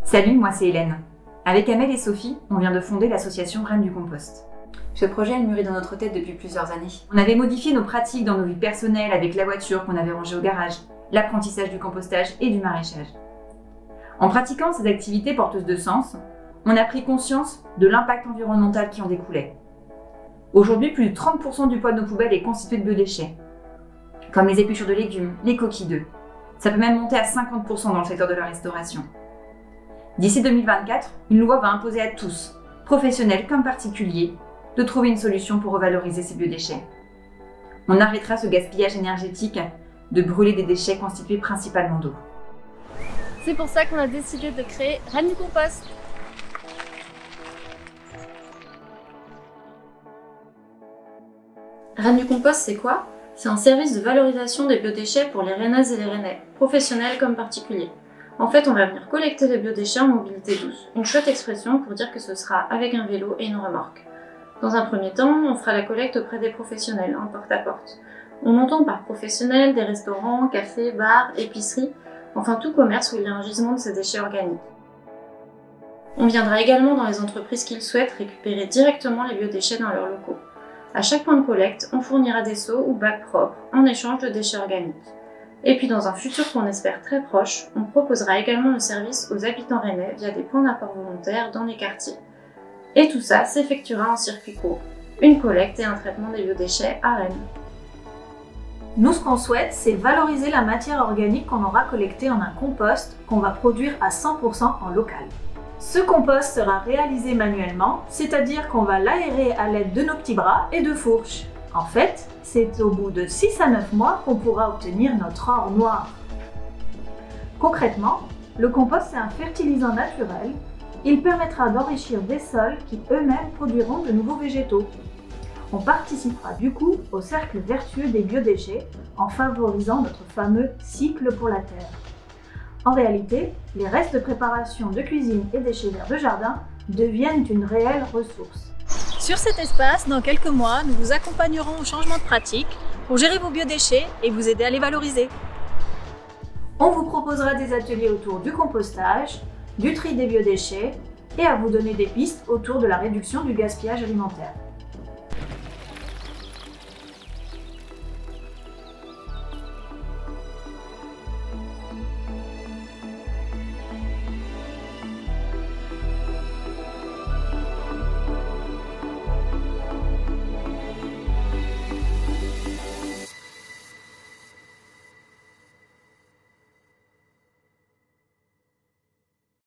Salut, moi c'est Hélène. Avec Amel et Sophie, on vient de fonder l'association Reine du Compost. Ce projet elle mûrit dans notre tête depuis plusieurs années. On avait modifié nos pratiques dans nos vies personnelles avec la voiture qu'on avait rangée au garage, l'apprentissage du compostage et du maraîchage. En pratiquant ces activités porteuses de sens, on a pris conscience de l'impact environnemental qui en découlait. Aujourd'hui, plus de 30% du poids de nos poubelles est constitué de biodéchets, comme les épluchures de légumes, les coquilles d'œufs. Ça peut même monter à 50% dans le secteur de la restauration. D'ici 2024, une loi va imposer à tous, professionnels comme particuliers, de trouver une solution pour revaloriser ces biodéchets. On arrêtera ce gaspillage énergétique de brûler des déchets constitués principalement d'eau. C'est pour ça qu'on a décidé de créer Reine du Compost. Reine du Compost, c'est quoi? C'est un service de valorisation des biodéchets pour les Rennaises et les Rennais, professionnels comme particuliers. En fait, on va venir collecter les biodéchets en mobilité douce. Une chouette expression pour dire que ce sera avec un vélo et une remorque. Dans un premier temps, on fera la collecte auprès des professionnels, en porte-à-porte. On entend par professionnels des restaurants, cafés, bars, épiceries, enfin tout commerce où il y a un gisement de ces déchets organiques. On viendra également dans les entreprises qui le souhaitent récupérer directement les biodéchets dans leurs locaux. À chaque point de collecte, on fournira des seaux ou bacs propres en échange de déchets organiques. Et puis dans un futur qu'on espère très proche, on proposera également le service aux habitants rennais via des points d'apport volontaires dans les quartiers. Et tout ça s'effectuera en circuit court, une collecte et un traitement des biodéchets à Rennes. Nous, ce qu'on souhaite, c'est valoriser la matière organique qu'on aura collectée en un compost qu'on va produire à 100% en local. Ce compost sera réalisé manuellement, c'est-à-dire qu'on va l'aérer à l'aide de nos petits bras et de fourches. En fait, c'est au bout de 6 à 9 mois qu'on pourra obtenir notre or noir. Concrètement, le compost est un fertilisant naturel. Il permettra d'enrichir des sols qui eux-mêmes produiront de nouveaux végétaux. On participera du coup au cercle vertueux des biodéchets en favorisant notre fameux cycle pour la terre. En réalité, les restes de préparation de cuisine et déchets verts de jardin deviennent une réelle ressource. Sur cet espace, dans quelques mois, nous vous accompagnerons au changement de pratique pour gérer vos biodéchets et vous aider à les valoriser. On vous proposera des ateliers autour du compostage, du tri des biodéchets et à vous donner des pistes autour de la réduction du gaspillage alimentaire.